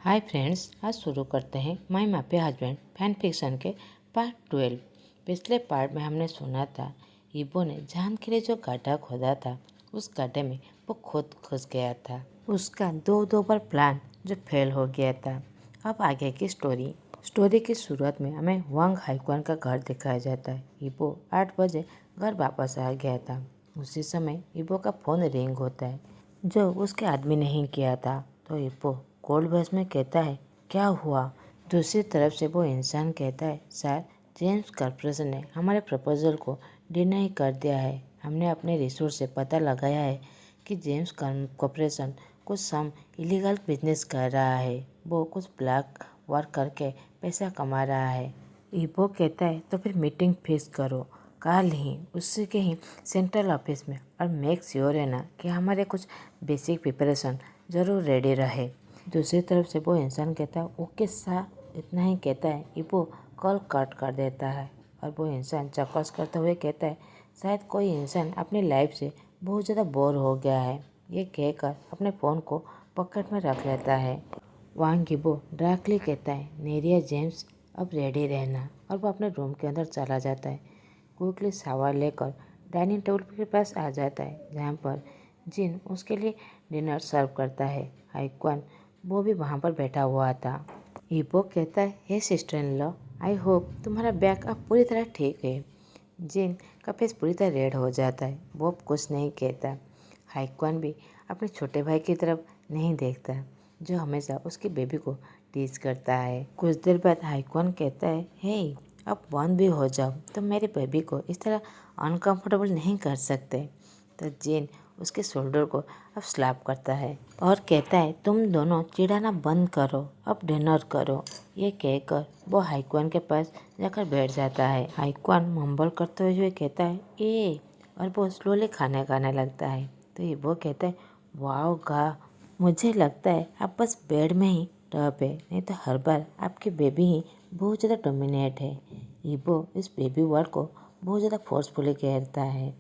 Hi friends, आज शुरू करते हैं माई माफिया हस्बैंड फैन फिक्शन के पार्ट 12। पिछले पार्ट में हमने सुना था इबो ने जान के लिए जो गड्ढा खोदा था उस गड्ढे में वो खुद घुस गया था। उसका दो बार प्लान जो फेल हो गया था। अब आगे की स्टोरी की शुरुआत में हमें वांग हाइक्वान का घर दिखाया जाता है। इबो 8 बजे घर वापस आ गया था। उसी समय इबो का फ़ोन रिंग होता है जो उसके आदमी ने ही किया था। तो इबो कोल्ड वॉइस में कहता है क्या हुआ। दूसरी तरफ से वो इंसान कहता है सर, जेम्स कॉर्पोरेशन ने हमारे प्रपोजल को डिनाई कर दिया है। हमने अपने रिसोर्स से पता लगाया है कि जेम्स कॉर्पोरेशन कुछ सम इलीगल बिजनेस कर रहा है। वो कुछ ब्लैक वर्क करके पैसा कमा रहा है। इबो कहता है तो फिर मीटिंग फिक्स करो कल ही उसके ही सेंट्रल ऑफिस में, और मेक श्योर है ना कि हमारे कुछ बेसिक प्रिपरेशन ज़रूर रेडी रहे। दूसरी तरफ से वो इंसान कहता है ओके सा, इतना ही कहता है इबो कॉल कट कर देता है। और वो इंसान चौकस करते हुए कहता है शायद कोई इंसान अपनी लाइफ से बहुत ज़्यादा बोर हो गया है। ये कहकर अपने फ़ोन को पॉकेट में रख लेता है। वांग इबो डायरेक्टली कहता है नेरिया जेम्स अब रेडी रहना, और वो अपने रूम के अंदर चला जाता है। क्विकली शावर लेकर डाइनिंग टेबल के पास आ जाता है जहाँ पर जिन उसके लिए डिनर सर्व करता है। हाइक्वान वो भी वहाँ पर बैठा हुआ था। इबो कहता है hey sister in law, I hope तुम्हारा बैग अब पूरी तरह ठीक है। जिन का फेस पूरी तरह रेड हो जाता है। वो कुछ नहीं कहता। हाइक्वान भी अपने छोटे भाई की तरफ नहीं देखता जो हमेशा उसकी बेबी को टीज करता है। कुछ देर बाद हाइक्वान कहता है हे, अब बंद भी हो जाओ, तुम मेरी बेबी को इस तरह अनकंफर्टेबल नहीं कर सकते। तो जिन उसके शोल्डर को अब स्लैप करता है और कहता है तुम दोनों चिढ़ाना बंद करो, अब डिनर करो। ये कहकर वो हाइक्वान के पास जाकर बैठ जाता है। हाइक्वान मम्बल करते हुए कहता है ए, और वो स्लोली खाने लगता है। तो ये वो कहता है वाओ गा, मुझे लगता है आप बस बेड में ही टॉप है, नहीं तो हर बार आपकी बेबी ही बहुत ज़्यादा डोमिनेट है। इबो इस बेबी वर्ड को बहुत ज़्यादा फोर्सफुली कहता है।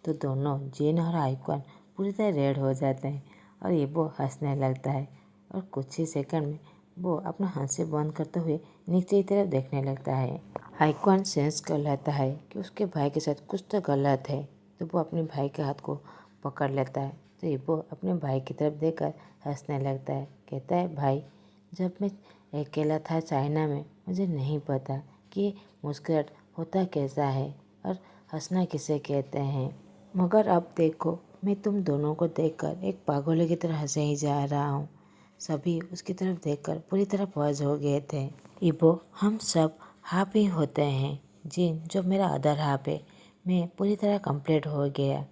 तो दोनों जिन और हाइक्वान पूरी तरह रेड हो जाते हैं और इबो हंसने लगता है, और कुछ ही सेकंड में वो अपना हंसी बंद करते हुए नीचे की तरफ देखने लगता है। हाइक्वान सेंस कर लेता है कि उसके भाई के साथ कुछ तो गलत है, तो वो अपने भाई के हाथ को पकड़ लेता है। तो इबो अपने भाई की तरफ देखकर हंसने लगता है। कहता है भाई, जब मैं अकेला था चाइना में मुझे नहीं पता कि मुस्कुराहट होता कैसा है और हंसना किसे कहते हैं, मगर अब देखो मैं तुम दोनों को देखकर एक पागल की तरह हंसे ही जा रहा हूँ। सभी उसकी तरफ देखकर पूरी तरह पॉज हो गए थे। इबो हम सब हाफ ही होते हैं, जिन जो मेरा अदर हाफ है, मैं पूरी तरह कंप्लीट हो गया।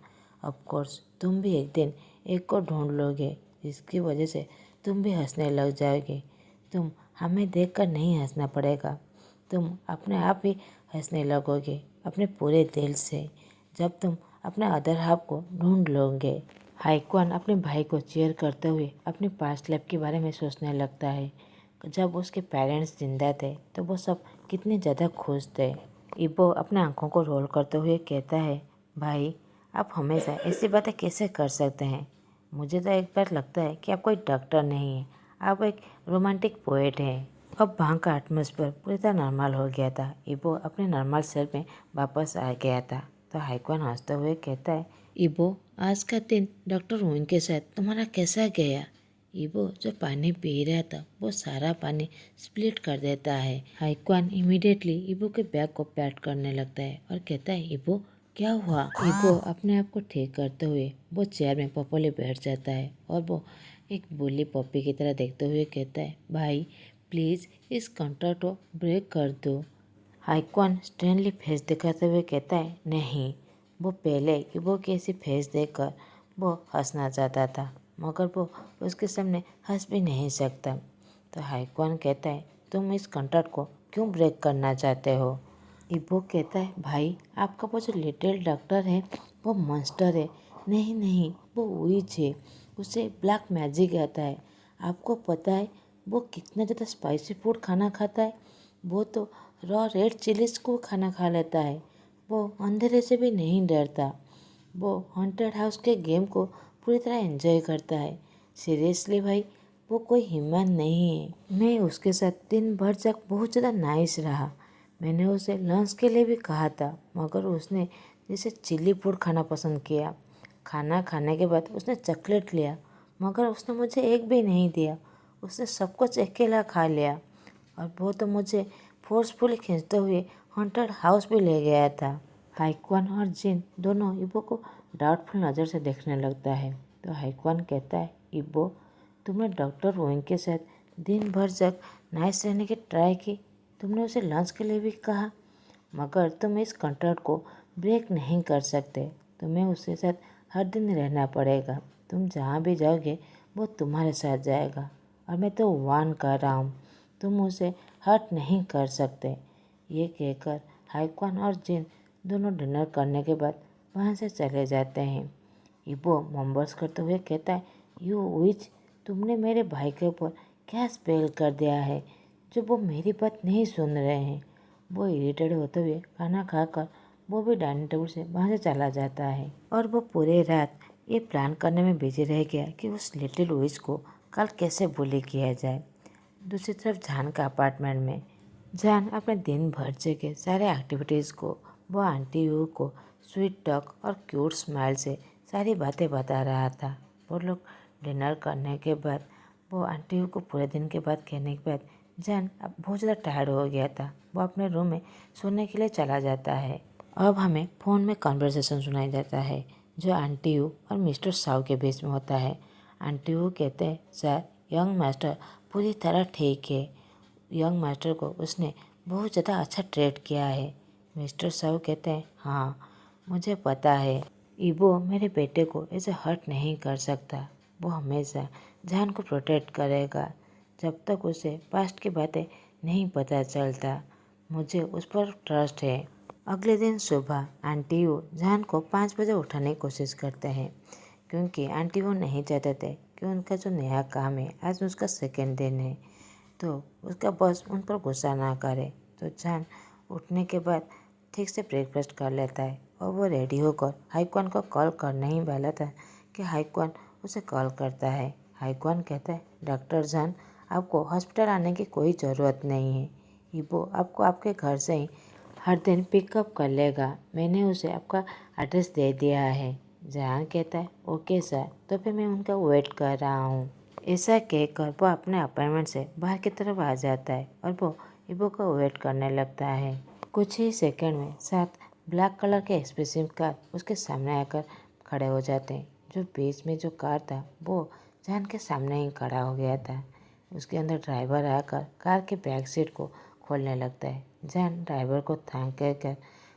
ऑफ कोर्स तुम भी एक दिन एक को ढूंढ लोगे जिसकी वजह से तुम भी हंसने लग जाओगे। तुम हमें देखकर नहीं हंसना पड़ेगा, तुम अपने आप ही हंसने लगोगे अपने पूरे दिल से जब तुम अपने अदर हाफ को ढूंढ लोगे। हाइक्वान अपने भाई को चीयर करते हुए अपनी पास्ट लाइफ के बारे में सोचने लगता है। जब उसके पेरेंट्स जिंदा थे तो वो सब कितने ज़्यादा खुश थे। इबो अपने आंखों को रोल करते हुए कहता है भाई, आप हमेशा ऐसी बातें कैसे कर सकते हैं। मुझे तो एक बार लगता है कि आप कोई डॉक्टर नहीं है, आप एक रोमांटिक पोएट हैं। अब वहाँ का एटमॉस्फेयर पूरी तरह नॉर्मल हो गया था। इबो अपने नॉर्मल सेल्फ में वापस आ गया था। तो हाइक्वान हंसते हुए कहता है इबो, आज का दिन डॉक्टर वुंग के साथ तुम्हारा कैसा गया। इबो जो पानी पी रहा था वो सारा पानी स्प्लिट कर देता है। हाइक्वान इमीडिएटली इबो के बैग को पैट करने लगता है और कहता है इबो क्या हुआ। इबो अपने आप को ठीक करते हुए वो चेयर में पॉपली बैठ जाता है और वो एक बुली पॉपी की तरह देखते हुए कहता है भाई प्लीज़ इस कॉन्ट्रैक्ट को ब्रेक कर दो। हाइक्वान स्ट्रेनली फेस दिखाते हुए कहता है नहीं। वो पहले इबो की ऐसी फेस देखकर वो हंसना चाहता था, मगर वो उसके सामने हंस भी नहीं सकता। तो हाइक्वान कहता है तुम इस कॉन्ट्रैक्ट को क्यों ब्रेक करना चाहते हो। इबो कहता है भाई, आपका वो जो लिटिल डॉक्टर है वो मॉन्स्टर है। नहीं नहीं, वो विच है, उसे ब्लैक मैजिक आता है। आपको पता है वो कितना ज़्यादा स्पाइसी फूड खाना खाता है। वो तो रॉ रेड चिलीज को खाना खा लेता है। वो अंधेरे से भी नहीं डरता। वो हॉन्टेड हाउस के गेम को पूरी तरह एंजॉय करता है। सीरियसली भाई, वो कोई हिम्मत नहीं है। मैं उसके साथ दिन भर तक बहुत ज़्यादा नाइस रहा। मैंने उसे लंच के लिए भी कहा था, मगर उसने जैसे चिल्ली फूड खाना पसंद किया। खाना खाने के बाद उसने चॉकलेट लिया, मगर उसने मुझे एक भी नहीं दिया। उसने सब कुछ अकेला खा लिया और वो तो मुझे फोर्सफुली खींचते हुए हॉन्टेड हाउस भी ले गया था। हाइक्वान और जिन दोनों इबो को डाउटफुल नज़र से देखने लगता है। तो हाइक्वान कहता है, इबो, तुमने डॉक्टर वोइंग के साथ दिन भर तक नाइस रहने की ट्राई की, तुमने उसे लंच के लिए भी कहा, मगर तुम इस कॉन्ट्रैक्ट को ब्रेक नहीं कर सकते। तुम्हें उसके साथ हर दिन रहना पड़ेगा। तुम जहाँ भी जाओगे वो तुम्हारे साथ जाएगा और मैं तो वार्न कर रहा हूँ, तुम उसे हर्ट नहीं कर सकते। ये कहकर हाइक्वान और जिन दोनों डिनर करने के बाद वहाँ से चले जाते हैं। इबो मोमबर्स करते हुए कहता है, यू विच, तुमने मेरे भाई के ऊपर क्या स्पेल कर दिया है जो वो मेरी बात नहीं सुन रहे हैं। वो इरिटेड होते हुए खाना खाकर वो भी डाइनिंग टेबल से वहाँ से चला जाता है और वो पूरे रात ये प्लान करने में बिजी रह गया कि उस लिटिल विच को कल कैसे बुली किया जाए। दूसरी तरफ जान का अपार्टमेंट में जान अपने दिन भर के सारे एक्टिविटीज़ को वो आंटी यू को स्वीट टॉक और क्यूट स्माइल से सारी बातें बता रहा था। वो लोग डिनर करने के बाद वो आंटी यू को पूरे दिन के बाद कहने के बाद जान अब बहुत ज़्यादा टायर्ड हो गया था। वो अपने रूम में सोने के लिए चला जाता है। अब हमें फ़ोन में कन्वर्सेशन सुनाई देता है जो आंटी यू और मिस्टर साव के बीच में होता है। आंटी यू कहते हैं, सर, यंग मास्टर पूरी तरह ठीक है। यंग मास्टर को उसने बहुत ज़्यादा अच्छा ट्रीट किया है। मिस्टर साहू कहते हैं, हाँ मुझे पता है। इबो मेरे बेटे को ऐसे हर्ट नहीं कर सकता। वो हमेशा जान को प्रोटेक्ट करेगा जब तक उसे पास्ट की बातें नहीं पता चलता। मुझे उस पर ट्रस्ट है। अगले दिन सुबह आंटी वो जान को 5 बजे उठाने की कोशिश करते हैं क्योंकि आंटी वो नहीं चाहते थे कि उनका जो नया काम है आज उसका सेकेंड दिन है तो उसका बॉस उन पर गुस्सा ना करे। तो जान उठने के बाद ठीक से ब्रेकफास्ट कर लेता है और वो रेडी होकर हाइक्वान को कॉल करने ही वाला था कि हाइक्वान उसे कॉल करता है। हाइक्वान कहता है, डॉक्टर जान, आपको हॉस्पिटल आने की कोई ज़रूरत नहीं है। इबो आपको आपके घर से ही हर दिन पिकअप कर लेगा। मैंने उसे आपका एड्रेस दे दिया है। जान कहता है, ओके सर, तो फिर मैं उनका वेट कर रहा हूँ। ऐसा कहकर वो अपने अपार्टमेंट से बाहर की तरफ आ जाता है और वो इबो का वेट करने लगता है। कुछ ही सेकंड में 7 ब्लैक कलर के एक्सप्रेसिव कार उसके सामने आकर खड़े हो जाते हैं। जो बीच में जो कार था वो जान के सामने ही खड़ा हो गया था। उसके अंदर ड्राइवर आकर कार के बैक सीट को खोलने लगता है। जान ड्राइवर को थैंक कर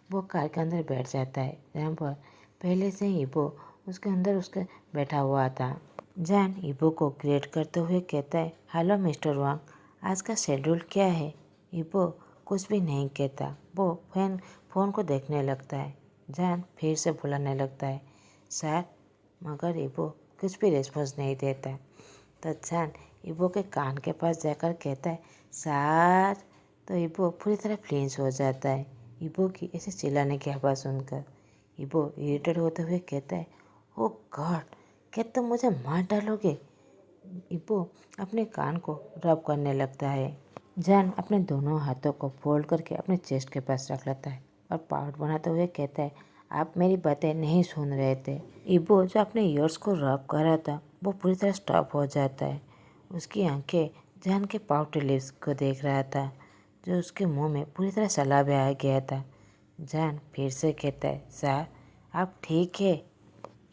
वो कार के अंदर बैठ जाता है जहाँ पर पहले से ही इबो उसके अंदर उसके बैठा हुआ था। जान इबो को ग्रेट करते हुए कहता है, हेलो मिस्टर वांग, आज का शेड्यूल क्या है। इबो कुछ भी नहीं कहता। वो फ़ोन को देखने लगता है। जान फिर से बुलाने लगता है, सर, मगर इबो कुछ भी रिस्पॉन्स नहीं देता। तो जान इबो के कान के पास जाकर कहता है, सर। तो इबो पूरी तरह फ्लिंच हो जाता है इबो की ऐसे चिल्लाने की आवाज़ सुनकर। इबो इरिटेट होते हुए कहता है, ओ गॉड, क्या तुम मुझे मार डालोगे। इबो अपने कान को रब करने लगता है। जान अपने दोनों हाथों को फोल्ड करके अपने चेस्ट के पास रख लेता है और पाउट बनाते हुए कहता है, आप मेरी बातें नहीं सुन रहे थे। इबो जो अपने ईयर्स को रब कर रहा था वो पूरी तरह स्टॉप हो जाता है। उसकी आंखें जान के पाउट लिप्स को देख रहा था जो उसके मुंह में पूरी तरह सलाब आ गया था। जान फिर से कहता है, सर, आप ठीक है।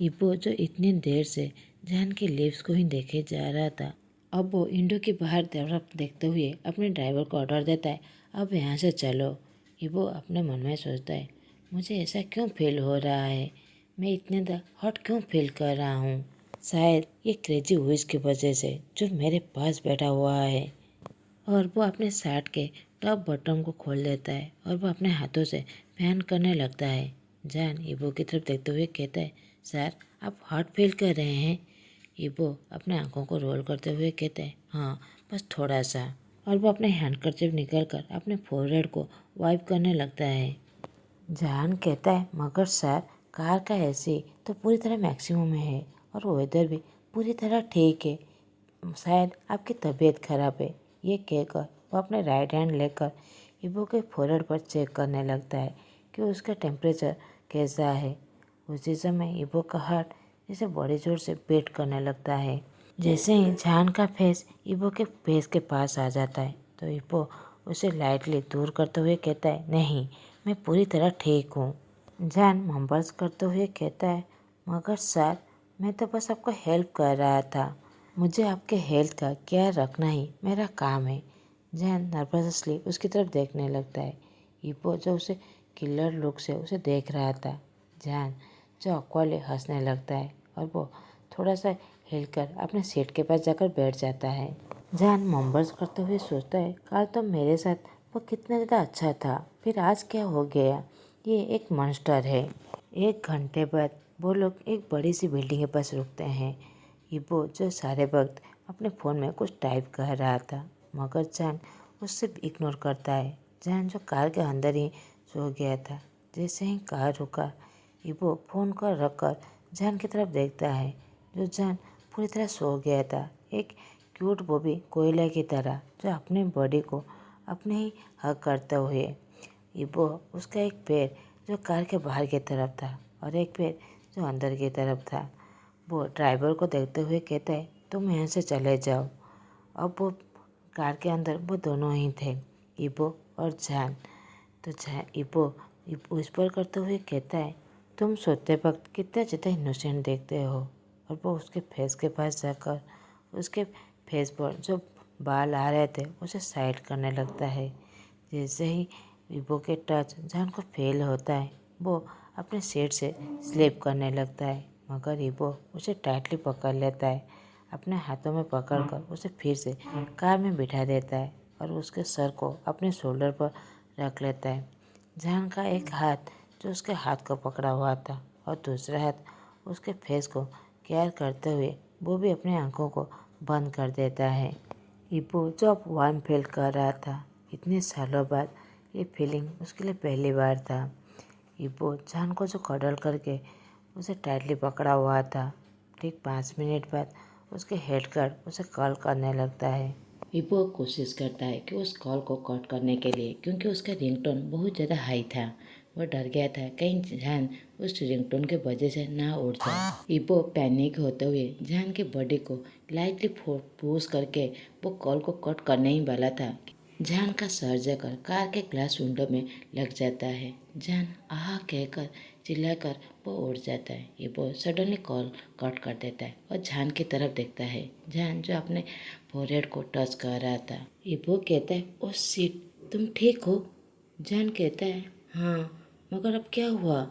इबो जो इतनी देर से जान के लिप्स को ही देखे जा रहा था अब वो इंडो के बाहर तरफ देखते हुए अपने ड्राइवर को ऑर्डर देता है, अब यहाँ से चलो। इबो अपने मन में सोचता है, मुझे ऐसा क्यों फील हो रहा है, मैं इतने हॉट क्यों फील कर रहा हूँ। शायद ये क्रेजी हुईस की वजह से जो मेरे पास बैठा हुआ है। और वो अपने शर्ट के टॉप बटन को खोल देता है और वो अपने हाथों से फैन करने लगता है। जान इबो की तरफ देखते हुए कहता है, सर, आप हॉट फील कर रहे हैं। इबो अपने आंखों को रोल करते हुए कहते हैं, हाँ, बस थोड़ा सा। और वो अपने हैंडकरचिप निकल कर अपने फोरहेड को वाइप करने लगता है। जान कहता है, मगर सर, कार का एसी तो पूरी तरह मैक्सिमम में है और वेदर भी पूरी तरह ठीक है। शायद आपकी तबीयत खराब है। ये कहकर वो अपने राइट हैंड लेकर इबो के फोrehead पर चेक करने लगता है कि उसका टेम्परेचर कैसा है। उसी समय इबो का हार्ट जैसे बड़ी जोर से बीट करने लगता है। जैसे ही जान का फेस इबो के फेस के पास आ जाता है तो इबो उसे लाइटली दूर करते हुए कहता है, नहीं, मैं पूरी तरह ठीक हूँ। जान मम्बल्स करते हुए कहता है, मगर सर, मैं तो बस आपको हेल्प कर रहा था। मुझे आपके हेल्थ का केयर रखना ही मेरा काम है। जान नर्वसली उसकी तरफ देखने लगता है। इबो जो उसे किलर लुक से उसे देख रहा था। जान जो ऑकवर्डली हंसने लगता है और वो थोड़ा सा हिलकर अपने सीट के पास जाकर बैठ जाता है। जान मम्बल्स करते हुए सोचता है, कल तो मेरे साथ वो कितना ज़्यादा अच्छा था, फिर आज क्या हो गया? ये एक मॉन्स्टर है। 1 घंटे बाद वो लोग एक बड़ी सी बिल्डिंग के पास रुकते हैं। इबो जो सारे वक्त अपने फ़ोन में कुछ टाइप कर रहा था, मगर जान उससे इग्नोर करता है। जान जो कार के अंदर ही सो गया था। जैसे ही कार रुका, इबो फ़ोन को रखकर जान की तरफ देखता है, जो जान पूरी तरह सो गया था, एक क्यूट बॉबी कोयले की तरह, जो अपने बॉडी को अपने ही हग करते हुए। इबो उसका एक पैर जो कार के बाहर की तरफ था और एक पैर जो अंदर की तरफ था। वो ड्राइवर को देखते हुए कहता है, तुम यहाँ से चले जाओ। अब वो कार के अंदर वो दोनों ही थे, इबो और जान। तो इबो विस्पर करते हुए कहता है, तुम सोते वक्त कितना ज़्यादा इनोसेंट देखते हो। और वो उसके फेस के पास जाकर उसके फेस पर जो बाल आ रहे थे उसे साइड करने लगता है। जैसे ही इबो के टच जान को फील होता है, वो अपने सीट से स्लिप करने लगता है, मगर इबो उसे टाइटली पकड़ लेता है। अपने हाथों में पकड़कर उसे फिर से कार में बिठा देता है और उसके सर को अपने शोल्डर पर रख लेता है। जान का एक हाथ जो उसके हाथ को पकड़ा हुआ था और दूसरा हाथ उसके फेस को केयर करते हुए वो भी अपनी आंखों को बंद कर देता है। इबो जो अब वार्म फील कर रहा था, इतने सालों बाद ये फीलिंग उसके लिए पहली बार था। इबो जान को जो कडल करके उसे टाइटली पकड़ा हुआ था, ठीक 5 मिनट बाद उसके हेड गार्ड उसे कॉल करने लगता है। इबो कोशिश करता है कि उस कॉल को कट करने के लिए, क्योंकि उसका रिंगटोन बहुत ज़्यादा हाई था। वो डर गया था कहीं जान उस रिंगटोन के वजह से ना उड़ जाए। इबो पैनिक होते हुए जान के बॉडी को लाइटली पुश करके वो कॉल को कट करने ही वाला था। जान का सर जाकर कार के ग्लास विंडो में लग जाता है। जान आहा कहकर चिल्लाकर वो उड़ जाता है। इबो सडनली कॉल कट कर देता है और जान की तरफ देखता है। जान जो अपने फोरहेड को टच कर रहा था। इबो कहता है, ओ शिट, तुम ठीक हो? जान कहता है, हाँ, मगर अब क्या हुआ?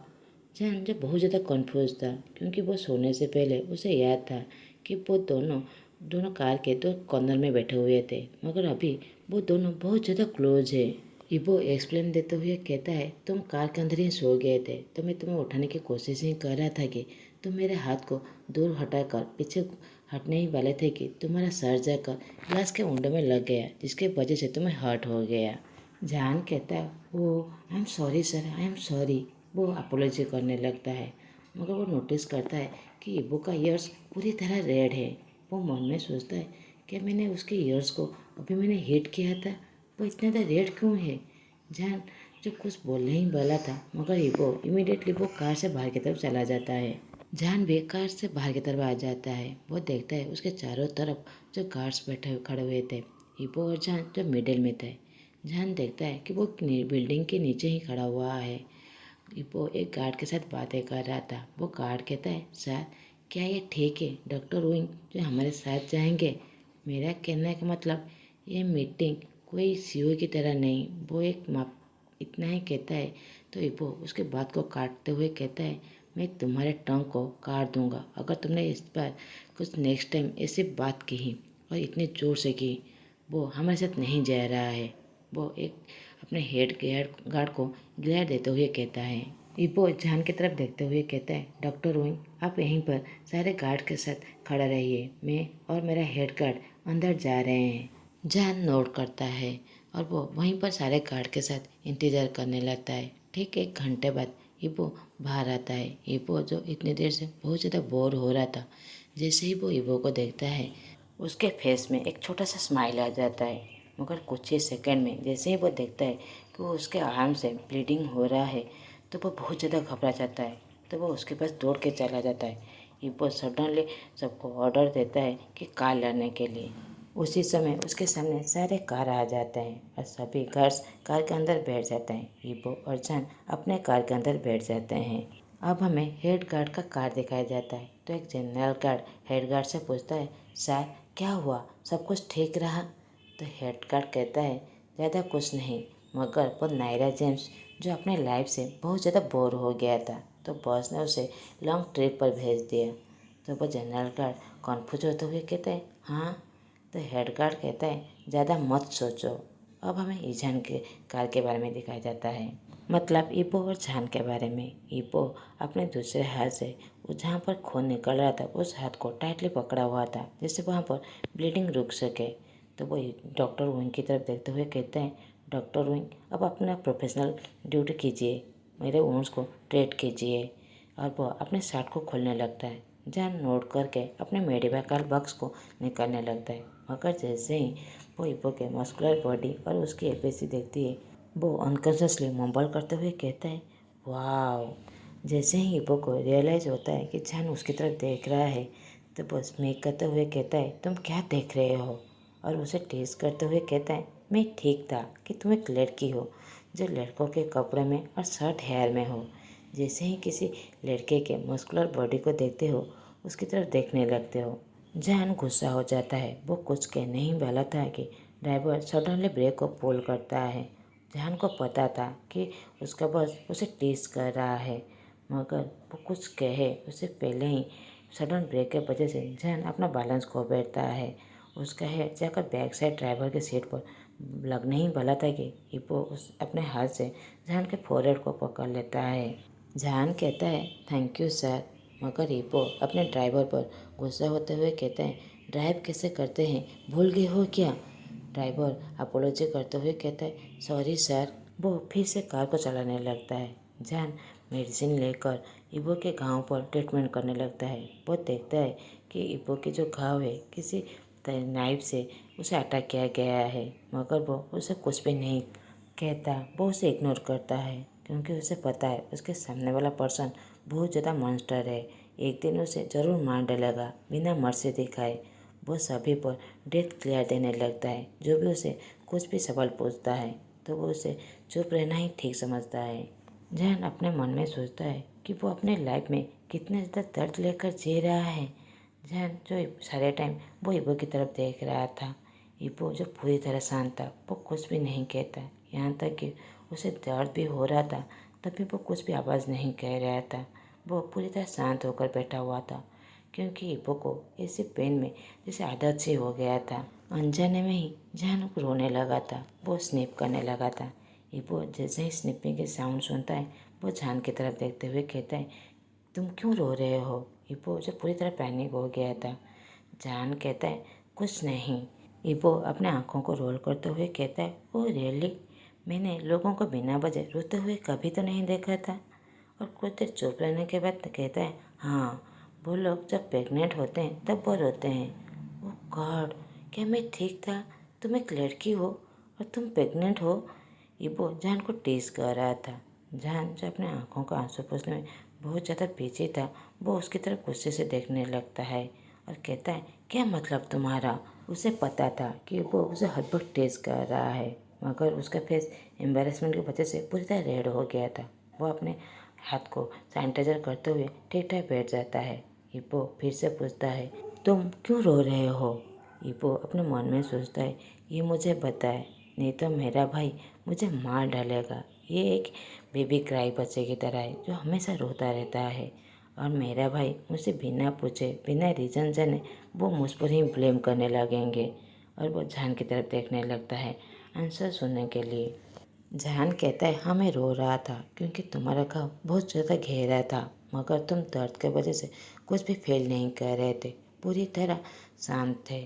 जान जब बहुत ज़्यादा कन्फ्यूज था, क्योंकि वो सोने से पहले उसे याद था कि वो दोनों दोनों कार के तो कॉर्नर में बैठे हुए थे, मगर अभी वो दोनों बहुत ज़्यादा क्लोज है। इबो एक्सप्लेन देते हुए कहता है, तुम कार के अंदर ही सो गए थे, तो मैं तुम्हें उठाने की कोशिश ही कर रहा था कि तुम मेरे हाथ को दूर हटाकर पीछे हटने ही वाले थे कि तुम्हारा सर जाकर ग्लास के विंडो में लग गया, जिसके वजह से तुम्हें हर्ट हो गया। जान कहता है, oh I am sorry sir, I am sorry. वो अपोलॉजी करने लगता है, मगर वो नोटिस करता है कि इबो का ईयर्स पूरी तरह रेड है। वो मन में सोचता है कि मैंने उसके ईयर्स को अभी मैंने हिट किया था, वो इतना ज़्यादा रेड क्यों है। जान जो कुछ बोलने ही वाला था, मगर इबो इमीडिएटली वो कार से बाहर की तरफ चला जाता है। जान भी कार से बाहर की तरफ आ जाता है। वो देखता है उसके चारों तरफ जो गार्ड्स बैठे खड़े हुए थे। इबो और जान जो मिडिल में थे। जान देखता है कि वो बिल्डिंग के नीचे ही खड़ा हुआ है। वो एक गार्ड के साथ बातें कर रहा था। वो गार्ड कहता है, सर, क्या ये ठीक है डॉक्टर विंग जो हमारे साथ जाएंगे? मेरा कहने का मतलब ये मीटिंग कोई सीईओ की तरह नहीं, वो एक माप इतना ही कहता है। तो इबो उसके बात को काटते हुए कहता है, मैं तुम्हारे टंग को काट दूंगा अगर तुमने इस बार कुछ नेक्स्ट टाइम ऐसी बात की और इतने ज़ोर से की। वो हमारे साथ नहीं जा रहा है। वो एक अपने हेड गार्ड को ग्लेयर देते हुए कहता है। इबो जान की तरफ देखते हुए कहता है, डॉक्टर विंग, आप यहीं पर सारे गार्ड के साथ खड़ा रहिए, मैं और मेरा हेड गार्ड अंदर जा रहे हैं। जान नोट करता है और वो वहीं पर सारे गार्ड के साथ इंतज़ार करने लगता है। ठीक 1 घंटे बाद इबो बाहर आता है। इबो जो इतनी देर से बहुत ज़्यादा बोर हो रहा था, जैसे ही वो इबो को देखता है, उसके फेस में एक छोटा सा स्माइल आ जाता है, मगर कुछ ही सेकंड में जैसे ही वो देखता है कि वो उसके आर्म से ब्लीडिंग हो रहा है तो वो बहुत ज़्यादा घबरा जाता है। तो वो उसके पास दौड़ के चला जाता है। इब्बो सडनली सबको ऑर्डर देता है कि कार लाने के लिए। उसी समय उसके सामने सारे कार आ जाते हैं और सभी गार्ड्स कार के अंदर बैठ जाते हैं। इब्बो और जान अपने कार के अंदर बैठ जाते हैं। अब हमें हेड गार्ड का कार दिखाया जाता है। तो एक जनरल गार्ड हेड गार्ड से पूछता है, सर क्या हुआ, सब कुछ ठीक रहा? तो हेड गार्ड कहता है, ज़्यादा कुछ नहीं, मगर वो नायरा जेम्स जो अपने लाइफ से बहुत ज़्यादा बोर हो गया था, तो बॉस ने उसे लॉन्ग ट्रिप पर भेज दिया। तो वो जनरल गार्ड कन्फ्यूज होते हुए कहता है, हाँ? तो हेड गार्ड कहता है, ज़्यादा मत सोचो। अब हमें ईजान के कार के बारे में दिखाया जाता है, मतलब इब्बो और जान के बारे में। इब्बो अपने दूसरे हाथ से वो जहाँ पर खून निकल रहा था उस हाथ को टाइटली पकड़ा हुआ था, जिससे वहाँ पर ब्लीडिंग रुक सके। तो वो डॉक्टर विंग की तरफ देखते हुए कहते हैं, डॉक्टर विंग अब अपना प्रोफेशनल ड्यूटी कीजिए, मेरे वुंड्स को ट्रीट कीजिए। और वो अपने शर्ट को खोलने लगता है। जान नोट करके अपने मेडिकल बॉक्स को निकालने लगता है, मगर जैसे ही वो इब्बो के मस्कुलर बॉडी और उसकी एफएसी देखती है, वो अनकॉन्शियसली मम्बल करते हुए कहता है, वाह। जैसे ही इब्बो को रियलाइज होता है कि जान उसकी तरफ देख रहा है, तो वो स्मीक करते हुए कहता है, तुम क्या देख रहे हो? और उसे टीज करते हुए कहता है, मैं ठीक था कि तुम एक लड़की हो जो लड़कों के कपड़े में और शर्ट हेयर में हो। जैसे ही किसी लड़के के मस्कुलर बॉडी को देखते हो उसकी तरफ देखने लगते हो। जान गुस्सा हो जाता है। वो कुछ कह नहीं वाला था कि ड्राइवर सडनली ब्रेक को पुल करता है। जान को पता था कि उसका बॉस उसे टीज कर रहा है, मगर वो कुछ कहे उससे पहले ही सडन ब्रेक के वजह से जान अपना बैलेंस खो बैठता है। उसका हेड जाकर बैक साइड ड्राइवर के सीट पर लगने ही वाला था कि इब्बो उस अपने हाथ से जान के फोरहेड को पकड़ लेता है। जान कहता है, थैंक यू सर, मगर इब्बो अपने ड्राइवर पर गुस्सा होते हुए कहता है, ड्राइव कैसे करते हैं भूल गए हो क्या? ड्राइवर अपोलॉजी करते हुए कहता है, सॉरी सर। वो फिर से कार को चलाने लगता है। जान मेडिसिन लेकर इब्बो के घाव पर ट्रीटमेंट करने लगता है। वो देखता है कि इब्बो के जो घाव है किसी नाइफ से उसे अटैक किया गया है, मगर वो उसे कुछ भी नहीं कहता। वो उसे इग्नोर करता है क्योंकि उसे पता है उसके सामने वाला पर्सन बहुत ज़्यादा मॉन्स्टर है, एक दिन उसे ज़रूर मार डालेगा बिना मर्सी दिखाए। वो सभी पर डेथ क्लियर देने लगता है। जो भी उसे कुछ भी सवाल पूछता है तो वो उसे चुप रहना ही ठीक समझता है। जहन अपने मन में सोचता है कि वो अपने लाइफ में कितने ज़्यादा दर्द लेकर जी रहा है। जहन जो सारे टाइम वो इब्बो की तरफ देख रहा था। इब्बो जो पूरी तरह शांत था, वो कुछ भी नहीं कहता, यहाँ तक कि उसे दर्द भी हो रहा था तभी वो कुछ भी आवाज़ नहीं कह रहा था। वो पूरी तरह शांत होकर बैठा हुआ था क्योंकि इब्बो को ऐसे पेन में जैसे आदत सी हो गया था। अनजाने में ही जहन रोने लगा था। वो स्निप करने लगा था। इब्बो जैसे ही स्निपिंग के साउंड सुनता है वो जान की तरफ देखते हुए कहता है, तुम क्यों रो रहे हो? इब्बो जो पूरी तरह पैनिक हो गया था। जान कहता है, कुछ नहीं। इब्बो अपने आँखों को रोल करते हुए कहता है, ओह रियली, मैंने लोगों को बिना वजह रोते हुए कभी तो नहीं देखा था। और कुछ देर चुप रहने के बाद कहता है, हाँ, वो लोग जब प्रेग्नेंट होते हैं तब वो रोते हैं। ओह गॉड, क्या मैं ठीक था? तुम एक लड़की हो और तुम प्रेग्नेंट हो? इब्बो जान को टीज कर रहा था। जान जो अपने आँखों का आंसू पोंछने में बहुत ज़्यादा बिजी था, वो उसकी तरफ गुस्से से देखने लगता है और कहता है, क्या मतलब तुम्हारा? उसे पता था कि वो उसे हर वक्त टीज कर रहा है, मगर उसका फेस एम्बेरसमेंट की वजह से पूरी तरह रेड हो गया था। वो अपने हाथ को सैनिटाइजर करते हुए ठीक ठाक बैठ जाता है। इब्बो फिर से पूछता है, तुम क्यों रो रहे हो? इब्बो अपने मन में सोचता है, ये मुझे बताए, नहीं तो मेरा भाई मुझे मार डालेगा। ये एक बेबी क्राई बच्चे की तरह है जो हमेशा रोता रहता है, और मेरा भाई मुझसे बिना पूछे बिना रीज़न जाने वो मुझ पर ही ब्लेम करने लगेंगे। और वो जान की तरफ देखने लगता है आंसर सुनने के लिए। जहान कहता है, हाँ मैं रो रहा था क्योंकि तुम्हारा घाव बहुत ज़्यादा गहरा था, मगर तुम दर्द की वजह से कुछ भी फील नहीं कर रहे थे, पूरी तरह शांत थे।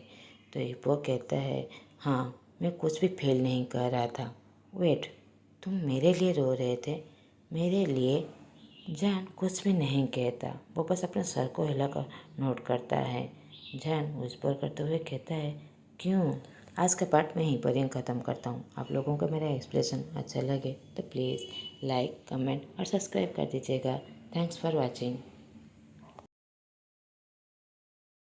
तो इब्बो कहता है, हाँ मैं कुछ भी फील नहीं कर रहा था। वेट, तुम मेरे लिए रो रहे थे? मेरे लिए? जान कुछ भी नहीं कहता, वो बस अपने सर को हिलाकर नोट करता है। जान विस्पर करते हुए कहता है, क्यों? आज का पार्ट मैं यहीं पर ही ख़त्म करता हूँ। आप लोगों को मेरा एक्सप्रेशन अच्छा लगे तो प्लीज़ लाइक, कमेंट और सब्सक्राइब कर दीजिएगा। Thanks for watching.